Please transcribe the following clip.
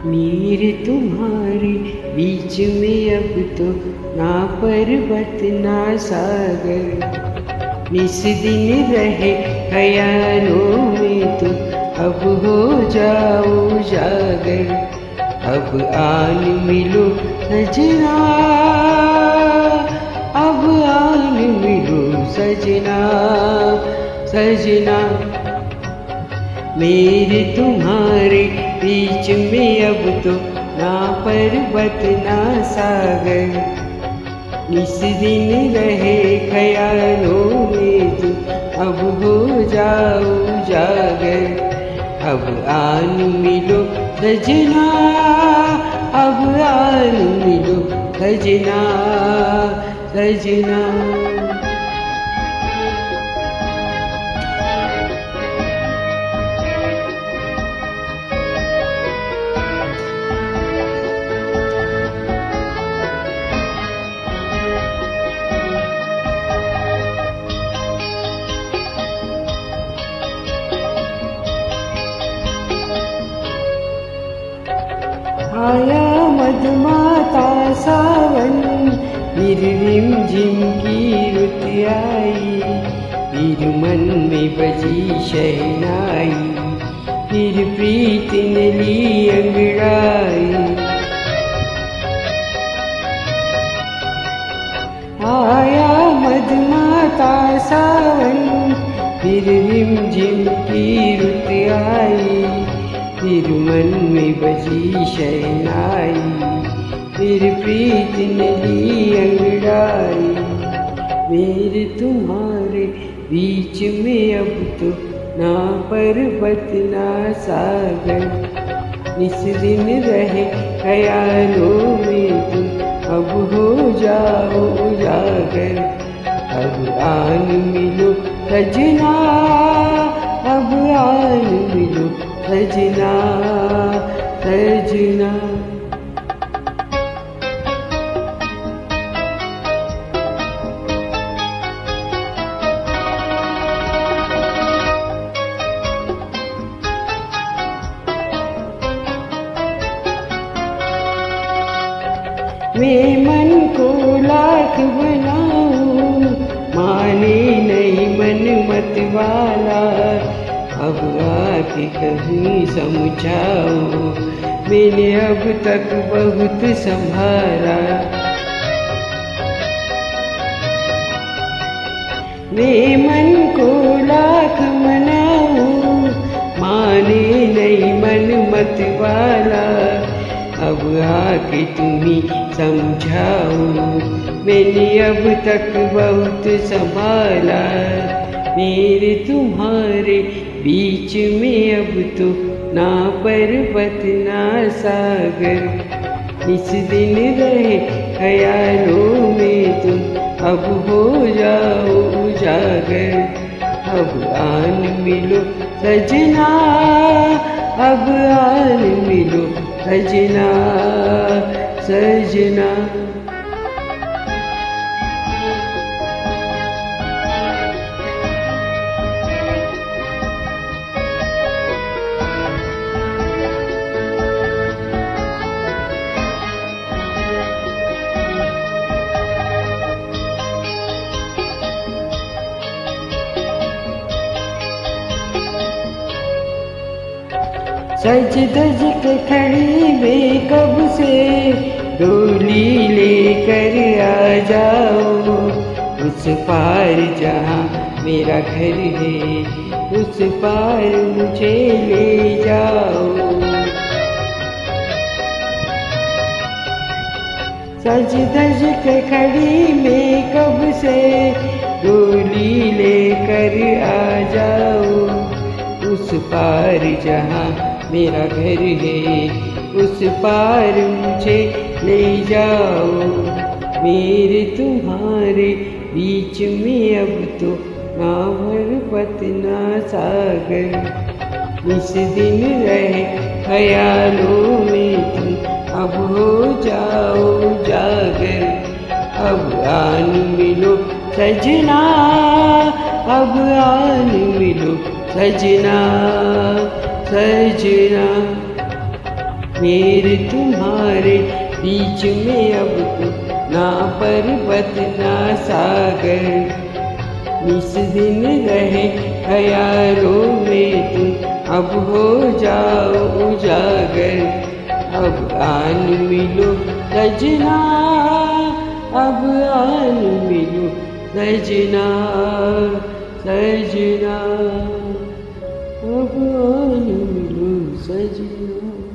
मेरे तुम्हारे बीच में अब तो ना पर्वत ना सागर, इस दिन रहे ख्यालों में तो अब हो जाओ जागर। अब आन मिलो सजना, अब आन मिलो सजना सजना। मेरे तुम्हारे बीच में अब तो ना पर्वत ना सागर, इस दिन रहे ख्यालों में तो अब हो जाओ जागर। अब आन मिलो सजना, अब आन मिलो सजना सजना। आया मधुमाता सावन, फिर रिमझिम की रुत आई, फिर मन में बजी शहनाई, फिर प्रीत ने ली अंगड़ाई। आया मधुमाता सावन, फिर रिमझिम की रुत आई, फिर मन में बजी शहनाई, फिर प्रीत ने ली अंगड़ाई। मेरे तुम्हारे बीच में अब तो ना पर्वत ना सागर, इस दिन रहे ख्यालों में तुम अब हो जाओ जागर। अब आन मिलो सजना, अब आन मिलो सजना सजना। मैं मन को लाख बनाऊं, माने नहीं मन मत वाला। अब आके कहीं समझाओ, मैंने अब तक बहुत संभाला। मैं मन को लाख मनाऊं, माने नहीं मन मत वाला। अब आके तुम्ही समझाओ, मैंने अब तक बहुत संभाला। मेरे तुम्हारे बीच में अब तो ना पर्वत ना सागर, इस दिन रहे ख्यालों में तुम अब हो जाओ जागर। अब आन मिलो सजना, अब आन मिलो सजना सजना। सज धज के खड़ी में कब से, डोली लेकर आ जाओ। उस पार जहाँ मेरा घर है, उस पार मुझे ले जाओ। सज धज के खड़ी में कब से, डोली लेकर आ जाओ। उस पार जहाँ मेरा घर है, उस पार मुझे ले जाओ। मेरे तुम्हारे बीच में अब तो ना पर्वत ना सागर, इस दिन रहे ख्यालों में तुम अब हो जाओ जागर। अब आन मिलो सजना, अब आन मिलो सजना सजना। मेरे तुम्हारे बीच में अब तो ना पर्वत ना सागर, इस दिन रहे ख्यालों में तुम अब हो जाओ उजागर। अब आन मिलो सजना, अब आन मिलो सजना, सजना अब आन मिलो सजना।